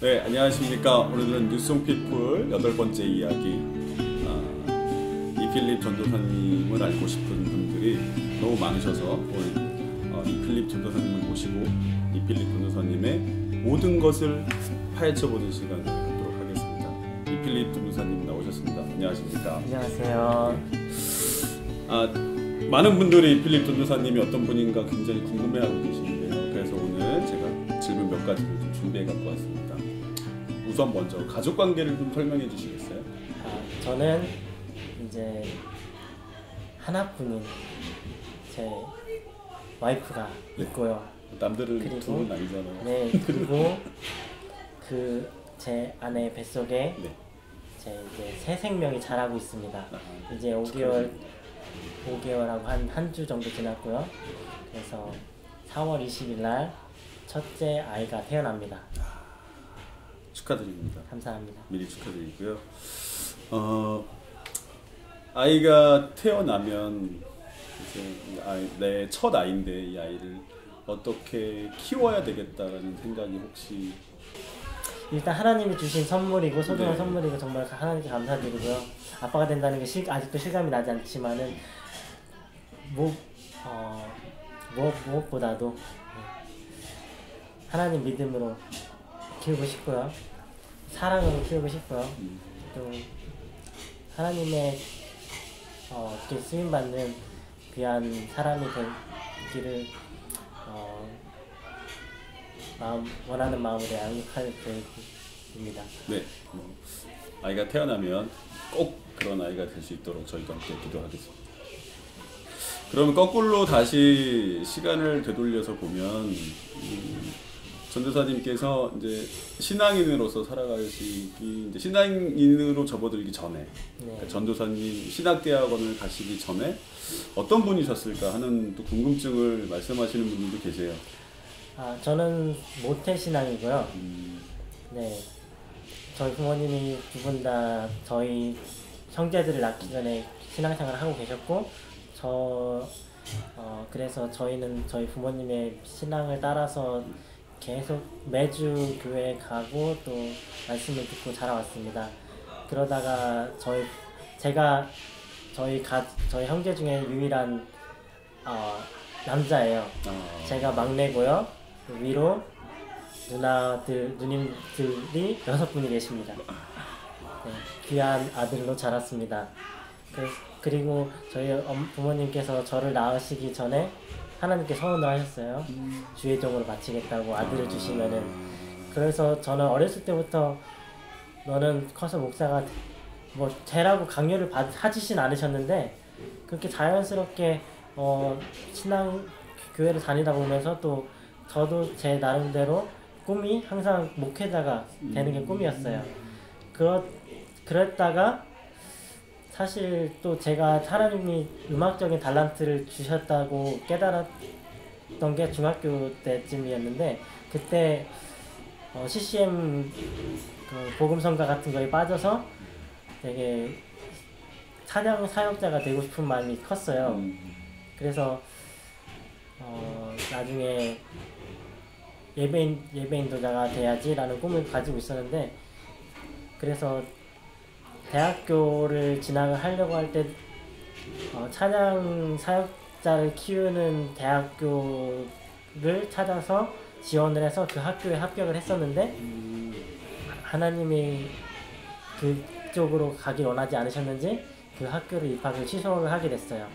네, 안녕하십니까. 오늘은 뉴송피플 8번째 이야기. 이필립 전도사님을 알고 싶은 분들이 너무 많으셔서 오늘 이필립 전도사님을 모시고 이필립 전도사님의 모든 것을 파헤쳐보는 시간을 갖도록 하겠습니다. 이필립 전도사님 나오셨습니다. 안녕하십니까. 안녕하세요. 많은 분들이 이필립 전도사님이 어떤 분인가 굉장히 궁금해하고 계시는데요. 그래서 오늘 제가 질문 몇 가지를 좀 준비해 갖고 왔습니다. 우선 먼저 가족 관계를 좀 설명해 주시겠어요? 저는 이제 하나뿐인 제 와이프가 있고요. 남들은 둘은 아니잖아요. 네, 그리고 제 아내 뱃속에 네. 제 이제 새 생명이 자라고 있습니다. 이제 5개월하고 한 주 정도 지났고요. 그래서 4월 20일 날 첫째 아이가 태어납니다. 축하드립니다. 감사합니다. 미리 축하드리고요. 아이가 태어나면 이제 내 첫 아이인데 이 아이를 어떻게 키워야 되겠다라는 생각이 혹시? 일단 하나님이 주신 선물이고 소중한 네. 선물이고 정말 하나님께 감사드리고요. 아빠가 된다는 게 아직도 실감이 나지 않지만은 무엇보다도 하나님 믿음으로 키우고 싶고요. 사랑으로 키우고 싶고요. 또 하나님의 이렇게 쓰임받는 귀한 사람이 되기를 원하는 마음으로 양육할 계획입니다. 네, 아이가 태어나면 꼭 그런 아이가 될 수 있도록 저희도 함께 기도하겠습니다. 그러면 거꾸로 다시 시간을 되돌려서 보면 전도사님께서 이제 신앙인으로서 살아가시기, 이제 신앙인으로 접어들기 전에, 네. 그러니까 전도사님 신학대학원을 가시기 전에 어떤 분이셨을까 하는 또 궁금증을 말씀하시는 분들도 계세요. 저는 모태신앙이고요. 네, 저희 부모님이 두 분 다 저희 형제들을 낳기 전에 신앙생활을 하고 계셨고, 그래서 저희는 저희 부모님의 신앙을 따라서 계속 매주 교회에 가고 또 말씀을 듣고 자라왔습니다. 그러다가 저희 형제 중에 유일한 남자예요. 제가 막내고요. 위로 누님들이 6분이 계십니다. 네, 귀한 아들로 자랐습니다. 그리고 저희 부모님께서 저를 낳으시기 전에 하나님께 서원을 하셨어요. 주의 종으로 바치겠다고 아들을 주시면은. 그래서 저는 어렸을 때부터 너는 커서 목사가 되라고 강요를 하시진 않으셨는데, 그렇게 자연스럽게 신앙 교회를 다니다 보면서 또 저도 제 나름대로 꿈이 항상 목회자가 되는 게 꿈이었어요. 그랬다가 사실 또 제가 하나님이 음악적인 달란트를 주셨다고 깨달았던 게 중학교 때쯤이었는데, 그때 CCM 복음성가 같은 거에 빠져서 되게 찬양 사역자가 되고 싶은 마음이 컸어요. 그래서 나중에 예배인도자가 돼야지라는 꿈을 가지고 있었는데, 그래서 대학교를 진학을 하려고 할 때 찬양 사역자를 키우는 대학교를 찾아서 지원을 해서 그 학교에 합격을 했었는데, 하나님이 그쪽으로 가길 원하지 않으셨는지 그 학교를 입학을 취소를 하게 됐어요.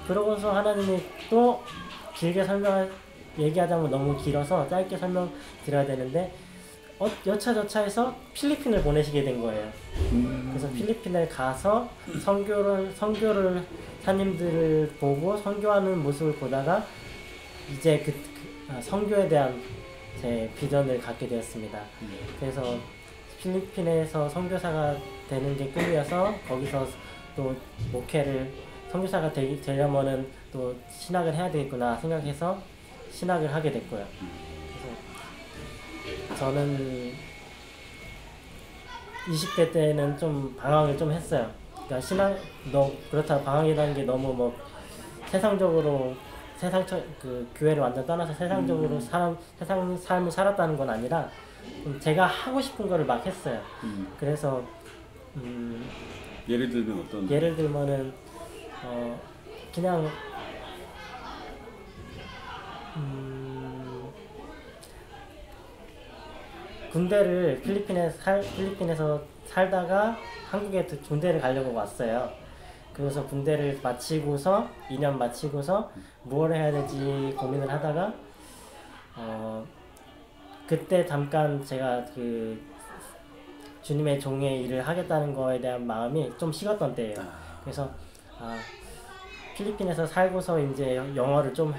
그러고서 하나님이 또 길게 얘기하자면 너무 길어서 짧게 설명드려야 되는데, 여차저차해서 필리핀을 보내시게 된 거예요. 그래서 필리핀에 가서 선교를 사님들을 보고 선교하는 모습을 보다가 이제 선교에 대한 제 비전을 갖게 되었습니다. 그래서 필리핀에서 선교사가 되는 게 꿈이어서 거기서 또 선교사가 되려면은 또 신학을 해야 되겠구나 생각해서 신학을 하게 됐고요. 저는 20대 때는 좀 방황을 좀 했어요. 그러니까 그렇다고 방황이라는 게 너무 세상적으로 교회를 완전 떠나서 세상적으로 세상 삶을 살았다는 건 아니라, 제가 하고 싶은 거를 막 했어요. 음. 그래서 예를 들면 어떤? 예를 들면은 그냥 군대를 필리핀에서 살다가 한국에 군대를 가려고 왔어요. 그래서 군대를 마치고서 2년 마치고서 무엇을 해야 될지 고민을 하다가 그때 잠깐 제가 그 주님의 종의 일을 하겠다는 거에 대한 마음이 좀 식었던 때예요. 그래서 필리핀에서 살고서 이제 영어를 좀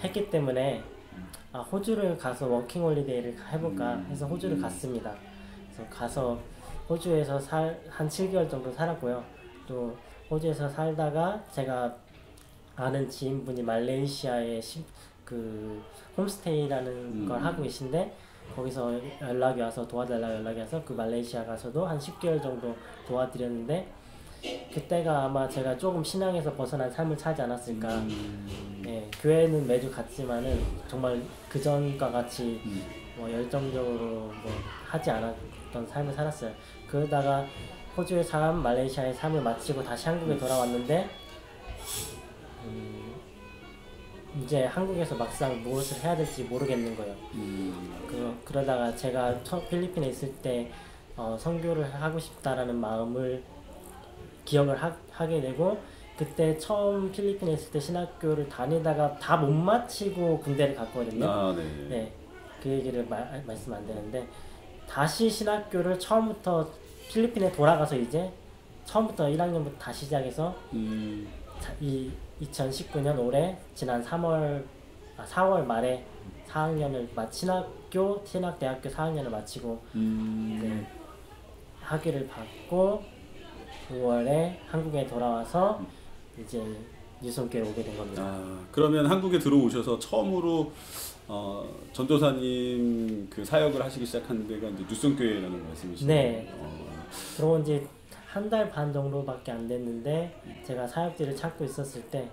했기 때문에 호주를 가서 워킹 홀리데이를 해볼까 해서 호주를 갔습니다. 그래서 가서 호주에서 한 7개월 정도 살았고요. 또 호주에서 살다가 제가 아는 지인분이 말레이시아에 그 홈스테이라는 걸 하고 계신데 거기서 연락이 와서 도와달라고 연락이 와서 그 말레이시아 가서도 한 10개월 정도 도와드렸는데 그때가 아마 제가 조금 신앙에서 벗어난 삶을 살지 않았을까. 예, 교회는 매주 갔지만은 정말 그전과 같이 뭐 열정적으로 뭐 하지 않았던 삶을 살았어요. 그러다가 호주의 삶, 말레이시아의 삶을 마치고 다시 한국에 돌아왔는데 이제 한국에서 막상 무엇을 해야 될지 모르겠는 거예요. 그러다가 제가 필리핀에 있을 때 선교를 하고 싶다라는 마음을 기억을 하게 되고 그때 처음 필리핀에 있을 때 신학교를 다니다가 다 못 마치고 군대를 갔거든요. 네, 그 얘기를 말씀 안 되는데 다시 신학교를 처음부터 필리핀에 돌아가서 이제 처음부터 1학년부터 다시 시작해서 이 2019년 올해 지난 4월 말에 4학년을 신학대학교 4학년을 마치고 이제 학위를 받고 9월에 한국에 돌아와서 이제 유성교회에 오게 된 겁니다. 그러면 한국에 들어오셔서 처음으로 전도사님 그 사역을 하시기 시작한 데가 이제 뉴성교회라는 말씀이시죠? 네. 들어온 지 한 달 반 정도밖에 안 됐는데 제가 사역지를 찾고 있었을 때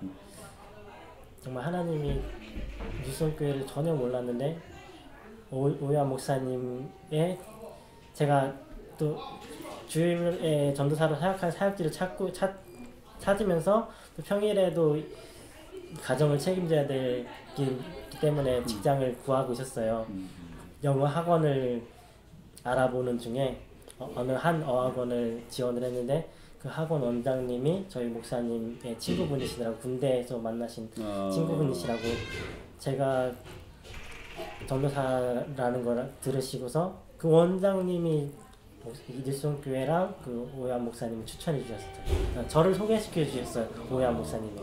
정말 하나님이 뉴성교회를 전혀 몰랐는데 오유환 목사님의 제가 또 주일에 전도사로 사역할 사역지를 찾으면서 또 평일에도 가정을 책임져야 되기 때문에 직장을 구하고 있었어요. 영어 학원을 알아보는 중에 어느 한 어학원을 지원을 했는데 그 학원 원장님이 저희 목사님의 친구분이시더라고. 군대에서 만나신 친구분이시라고. 제가 전도사라는 걸 들으시고서 그 원장님이 뉴성교회랑 그 오유환 목사님을 추천해 주셨어요. 저를 소개시켜 주셨어요. 오유환 목사님이.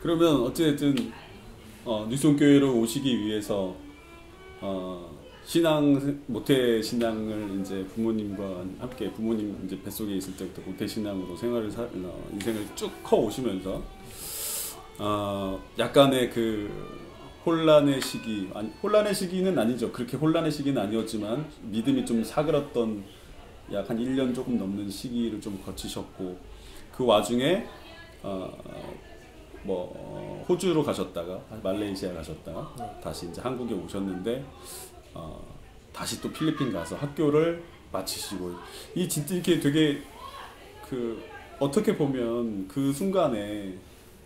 그러면 어찌됐든 뉴성교회로 오시기 위해서 모태 신앙을 이제 부모님과 함께 부모님 이제 뱃속에 있을 때부터 모태 신앙으로 인생을 쭉 커 오시면서 약간의 그 혼란의 시기는 아니죠. 그렇게 혼란의 시기는 아니었지만 믿음이 좀 사그랐던 약 한 1년 조금 넘는 시기를 좀 거치셨고 그 와중에 호주로 가셨다가 말레이시아 가셨다가 다시 이제 한국에 오셨는데 다시 또 필리핀 가서 학교를 마치시고 진짜 이렇게 되게 어떻게 보면 그 순간에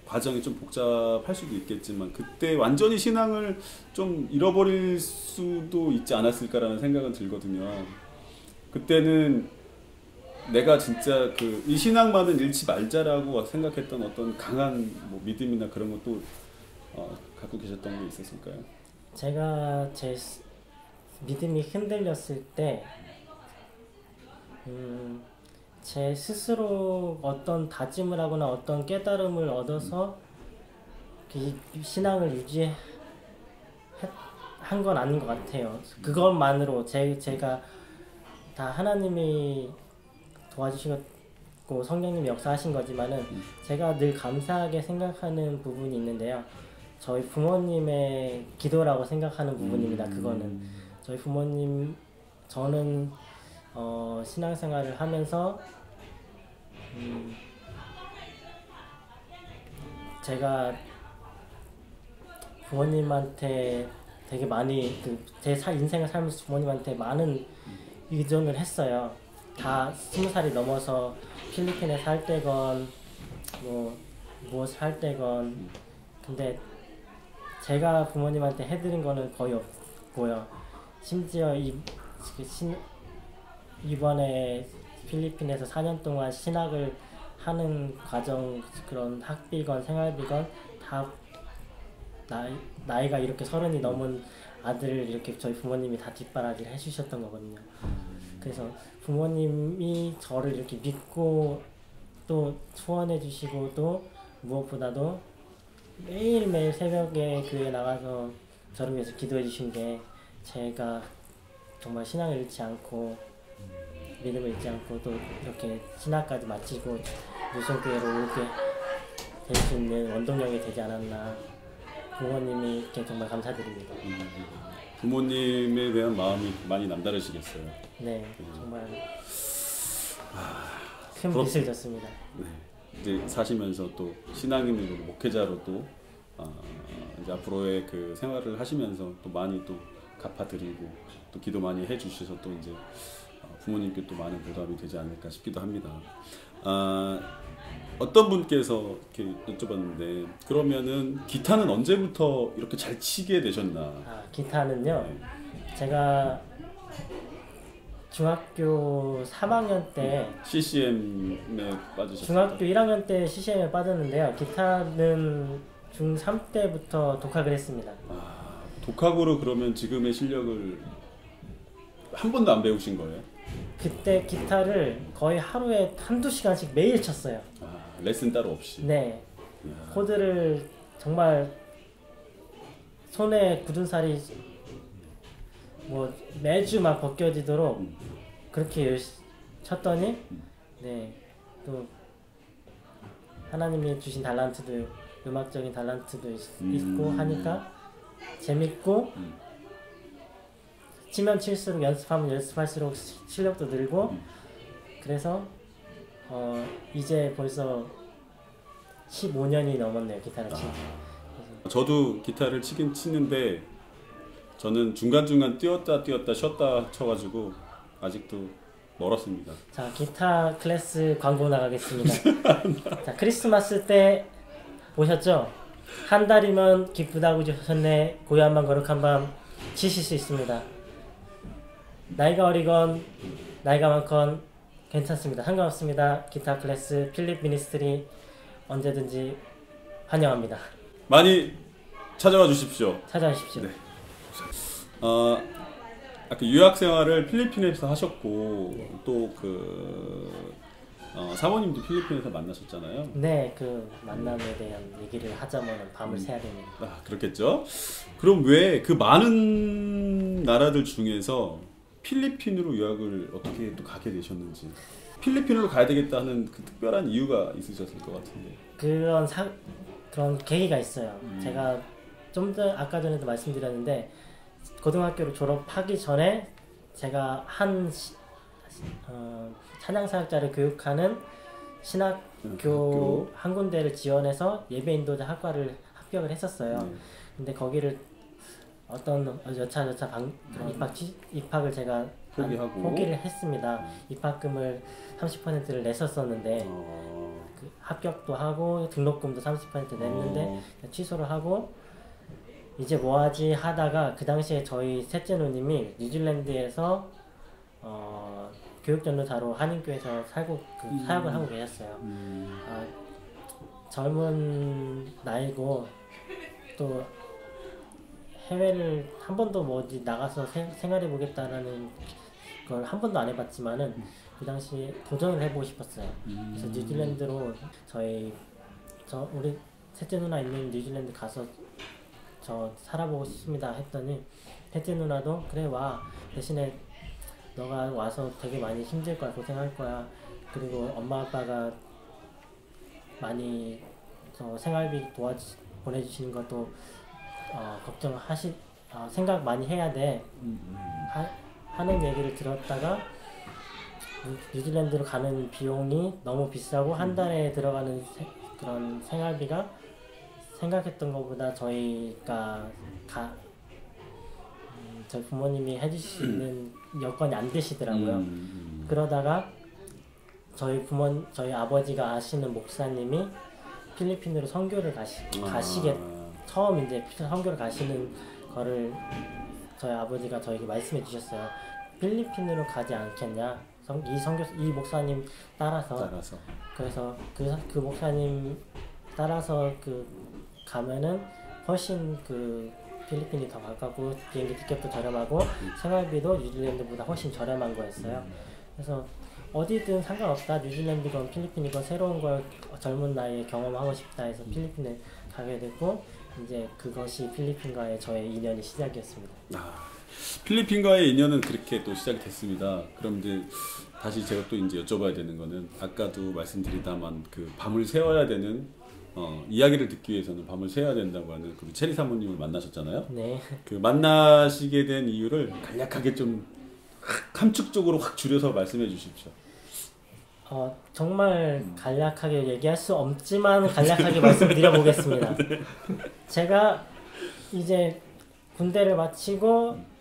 과정이 좀 복잡할 수도 있겠지만 그때 완전히 신앙을 좀 잃어버릴 수도 있지 않았을까라는 생각은 들거든요. 그때는 내가 진짜 이 신앙만은 잃지 말자라고 생각했던 어떤 강한 믿음이나 그런 것도 갖고 계셨던 게 있었을까요? 제가 제 믿음이 흔들렸을 때 제 스스로 어떤 다짐을 하거나 어떤 깨달음을 얻어서 신앙을 유지한 건 아닌 것 같아요. 그것만으로 제가 다 하나님이 도와주시고 성령님이 역사하신 거지만은 제가 늘 감사하게 생각하는 부분이 있는데요. 저희 부모님의 기도라고 생각하는 부분입니다. 그거는 저희 부모님 저는 신앙생활을 하면서 제가 부모님한테 되게 많이 제 인생을 살면서 부모님한테 많은 의존을 했어요. 다 20살이 넘어서 필리핀에 살 때건 뭐 무엇을 할 때건. 근데 제가 부모님한테 해드린 거는 거의 없고요. 심지어 이번에 필리핀에서 4년 동안 신학을 하는 과정, 그런 학비건 생활비건 다 나이가 이렇게 30이 넘은 아들을 이렇게 저희 부모님이 다 뒷바라지를 해주셨던 거거든요. 그래서 부모님이 저를 이렇게 믿고 또 후원해 주시고, 또 무엇보다도 매일매일 새벽에 교회에 나가서 저를 위해서 기도해 주신 게, 제가 정말 신앙을 잃지 않고 믿음을 잃지 않고 또 이렇게 신학까지 마치고 미션교회로 오게 될 수 있는 원동력이 되지 않았나. 부모님께 정말 감사드립니다. 부모님에 대한 마음이 많이 남다르시겠어요. 네, 정말 큰 빚을 졌습니다. 네, 이제 사시면서 또 신앙인으로 목회자로 또 이제 앞으로의 그 생활을 하시면서 또 많이 또 갚아드리고 또 기도 많이 해주셔서 또 이제 부모님께 또 많은 보답이 되지 않을까 싶기도 합니다. 어떤 분께서 이렇게 여쭤봤는데, 그러면은 기타는 언제부터 이렇게 잘 치게 되셨나? 기타는요. 네. 제가 중학교 3학년 때 CCM에 빠지셨어요. 중학교 1학년 때 CCM에 빠졌는데요. 기타는 중3 때부터 독학을 했습니다. 독학으로 그러면 지금의 실력을 한 번도 안 배우신 거예요? 그때 기타를 거의 하루에 한두 시간씩 매일 쳤어요. 레슨 따로 없이? 네. 코드를 정말 손에 굳은 살이 뭐 매주 막 벗겨지도록 그렇게 쳤더니, 네, 또 하나님이 주신 달란트도, 음악적인 달란트도 있고 하니까 재밌고, 치면 칠수록 연습하면 연습할수록 실력도 늘고, 그래서 이제 벌써 15년이 넘었네요, 기타를 치는. 저도 기타를 치긴 치는데 저는 중간중간 뛰었다 쉬었다 쳐가지고 아직도 멀었습니다. 자, 기타 클래스 광고 나가겠습니다. 자, 크리스마스 때 보셨죠? 한 달이면 기쁘다고 하셨네. 고요한 밤 거룩한 밤 치실 수 있습니다. 나이가 어리건 나이가 많건 괜찮습니다. 상관없습니다. 기타 클래스 필립 미니스트리 언제든지 환영합니다. 많이 찾아와 주십시오. 찾아주십시오. 네. 아까 유학 생활을 필리핀에서 하셨고, 또 사모님도 필리핀에서 만나셨잖아요. 네, 그 만남에 대한 얘기를 하자면 밤을 새야 됩니다. 그렇겠죠. 그럼 왜 그 많은 나라들 중에서 필리핀으로 유학을 어떻게 또 가게 되셨는지, 필리핀으로 가야 되겠다는 그 특별한 이유가 있으셨을 것 같은데. 그런 계기가 있어요. 제가 좀 더 아까 전에도 말씀드렸는데, 고등학교를 졸업하기 전에 제가 찬양사역자를 교육하는 신학교 한 군데를 지원해서 예배인도자 학과를 합격을 했었어요. 근데 거기를 어떤 여차저차 입학을 제가 포기를 했습니다. 입학금을 30%를 냈었었는데 그 합격도 하고 등록금도 30% 냈는데 취소를 하고, 이제 뭐하지 하다가 그 당시에 저희 셋째 누님이 뉴질랜드에서 교육전도사로 한인교회에서 사역을 하고 계셨어요. 젊은 나이고 또 해외를 한 번도 뭐 어디 나가서 생활해 보겠다라는 걸 한 번도 안 해봤지만은 그 당시에 도전을 해보고 싶었어요. 그래서 뉴질랜드로 우리 셋째 누나 있는 뉴질랜드 가서 저 살아보고 싶습니다 했더니, 셋째 누나도 그래 와, 대신에 너가 와서 되게 많이 힘들 거야, 고생할 거야, 그리고 엄마 아빠가 많이 생활비 보내주시는 것도 생각 많이 해야 돼 하는 얘기를 들었다가, 뉴질랜드로 가는 비용이 너무 비싸고 한 달에 들어가는 그런 생활비가 생각했던 것보다 저희가 저희 부모님이 해주시는 여건이 안 되시더라고요. 그러다가 저희 아버지가 아시는 목사님이 필리핀으로 선교를 가시게 처음 이제 선교를 가시는 거를 저희 아버지가 저에게 말씀해 주셨어요. 필리핀으로 가지 않겠냐? 이 목사님 따라서. 그래서 그 목사님 따라서 가면은 훨씬 필리핀이 더 가깝고 비행기 티켓도 저렴하고 생활비도 뉴질랜드보다 훨씬 저렴한 거였어요. 그래서 어디든 상관없다. 뉴질랜드건 필리핀이건 새로운 걸 젊은 나이에 경험하고 싶다 해서 필리핀에 가게 됐고 이제 그것이 필리핀과의 저의 인연이 시작이었습니다. 필리핀과의 인연은 그렇게 또 시작이 됐습니다. 그럼 이제 다시 제가 또 이제 여쭤봐야 되는 거는 아까도 말씀드리다만 밤을 새워야 되는 이야기를 듣기 위해서는 밤을 새워야 된다고 하는 그 체리 사모님을 만나셨잖아요. 네. 만나시게 된 이유를 간략하게 좀 함축적으로 확 줄여서 말씀해 주십시오. 정말 간략하게 얘기할 수 없지만 간략하게 말씀드려보겠습니다. 제가 이제 군대를 마치고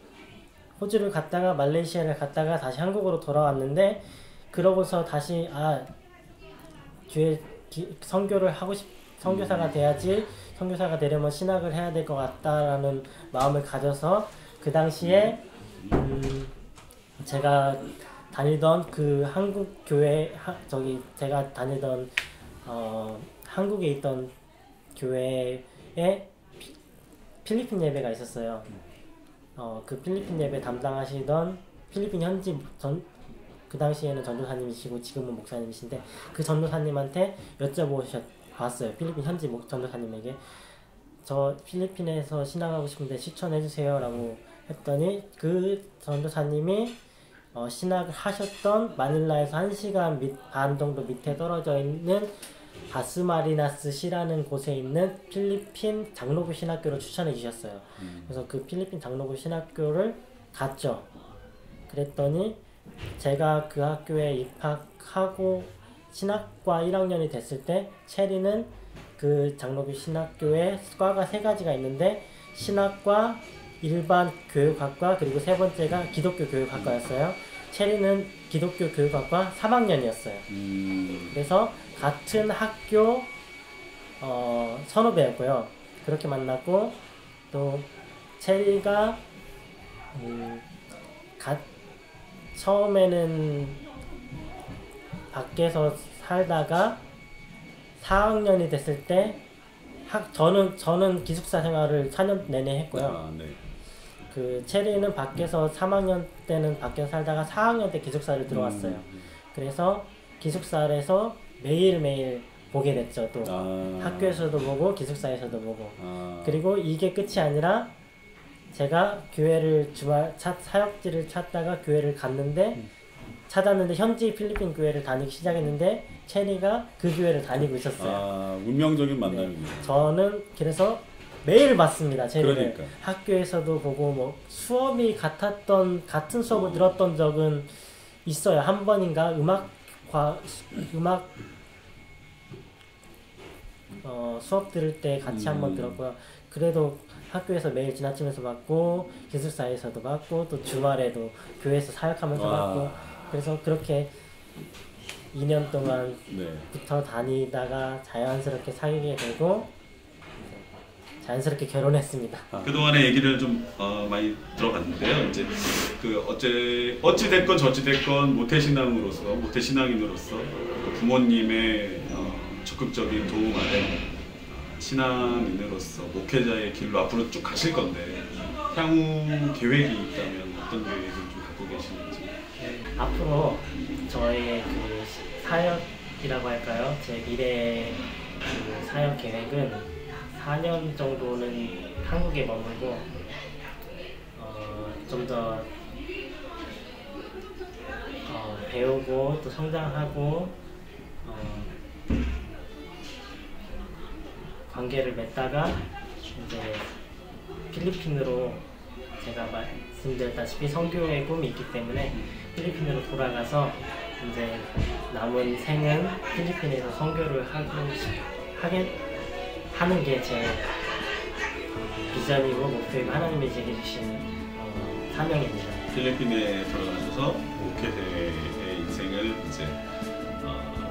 호주를 갔다가 말레이시아를 갔다가 다시 한국으로 돌아왔는데 그러고서 다시 뒤에 선교를 하고 선교사가 돼야지 선교사가 되려면 신학을 해야 될 것 같다라는 마음을 가져서 그 당시에 제가 다니던 한국 교회 제가 다니던 한국에 있던 교회에 필리핀 예배가 있었어요. 그 필리핀 예배 담당하시던 필리핀 현지 그 당시에는 전도사님이시고 지금은 목사님이신데 그 전도사님한테 여쭤보셨어요. 필리핀 현지 전도사님에게 저 필리핀에서 신앙하고 싶은데 추천해주세요 라고 했더니 그 전도사님이 신학을 하셨던 마닐라에서 1시간 반 정도 밑에 떨어져 있는 다스마리나스시라는 곳에 있는 필리핀 장로부 신학교를 추천해 주셨어요. 그래서 그 필리핀 장로부 신학교를 갔죠. 그랬더니 제가 그 학교에 입학하고 신학과 1학년이 됐을 때 체리는 그 장로부 신학교에 과가 3가지가 있는데 신학과, 일반 교육학과 그리고 세 번째가 기독교 교육학과였어요. 체리는 기독교 교육학과 3학년이었어요. 그래서 같은 학교 선후배였고요. 그렇게 만났고 또 체리가 처음에는 밖에서 살다가 4학년이 됐을 때 저는 기숙사 생활을 4년 내내 했고요. 네. 그 체리는 밖에서 3학년 때는 밖에서 살다가 4학년 때 기숙사를 들어왔어요. 그래서 기숙사에서 매일매일 보게 됐죠. 또 학교에서도 보고 기숙사에서도 보고. 그리고 이게 끝이 아니라 제가 교회를 사역지를 찾다가 교회를 찾았는데 현지 필리핀 교회를 다니기 시작했는데 체리가 그 교회를 다니고 있었어요. 운명적인 만남입니다. 네. 저는 그래서 매일 봤습니다. 체리를. 그러니까. 학교에서도 보고 수업이 같은 수업을 들었던 적은 있어요. 한 번인가 수업 들을 때 같이 한번 들었고요. 그래도 학교에서 매일 지나치면서 봤고 기숙사에서도 봤고 또 주말에도 교회에서 사역하면서 봤고 그래서 그렇게 2년 동안 붙어 다니다가 자연스럽게 사귀게 되고 자연스럽게 결혼했습니다. 그동안의 얘기를 좀 많이 들어봤는데요. 이제 어찌 됐건 저찌 됐건 모태신앙인으로서 부모님의 적극적인 도움 아래 신앙인으로서 목회자의 길로 앞으로 쭉 가실 건데 향후 계획이 있다면 어떤 계획을 좀 갖고 계시는지. 앞으로 저의 사역이라고 할까요? 제 미래의 사역 계획은 4년 정도는 한국에 머물고 좀 더 배우고 또 성장하고 관계를 맺다가 이제 필리핀으로 제가 말씀드렸다시피 선교의 꿈이 있기 때문에 필리핀으로 돌아가서 이제 남은 생은 필리핀에서 선교를 하는 게 제 비전이고 목표이고 하나님이 제게 주신 사명입니다. 필리핀에 들어가셔서 목회대의 인생을 이제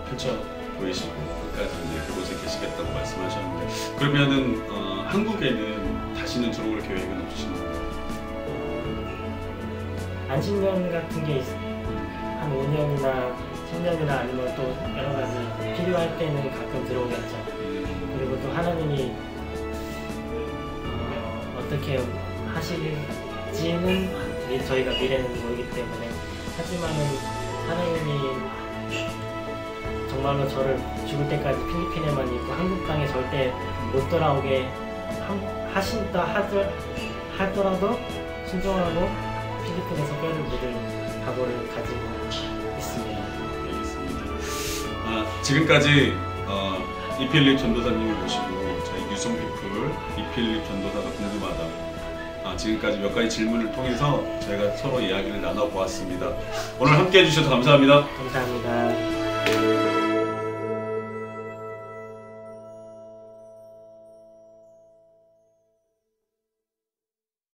펼쳐 보이시고 끝까지 이제 그곳에 계시겠다고 말씀하셨는데, 그러면은 한국에는 다시는 들어올 계획은 없으신가요? 안식년 같은 게 한 5년이나 10년이나 아니면 또 여러 가지 필요할 때는 가끔 들어오겠죠. 그리고 또 하나님이 어떻게 하실지는 저희가 미래는 모르기 때문에, 하지만은 하나님이 정말로 저를 죽을 때까지 필리핀에만 있고 한국 땅에 절대 못 돌아오게 하신다 하더라도 순종하고 필리핀에서 뼈를 묻을 각오를 가지고 있습니다. 알겠습니다. 지금까지 이필립 전도사님을 모시고 저희 유성피플 이필립 전도사가 궁금하다, 지금까지 몇 가지 질문을 통해서 저희가 서로 이야기를 나눠보았습니다. 오늘 함께 해주셔서 감사합니다. 감사합니다.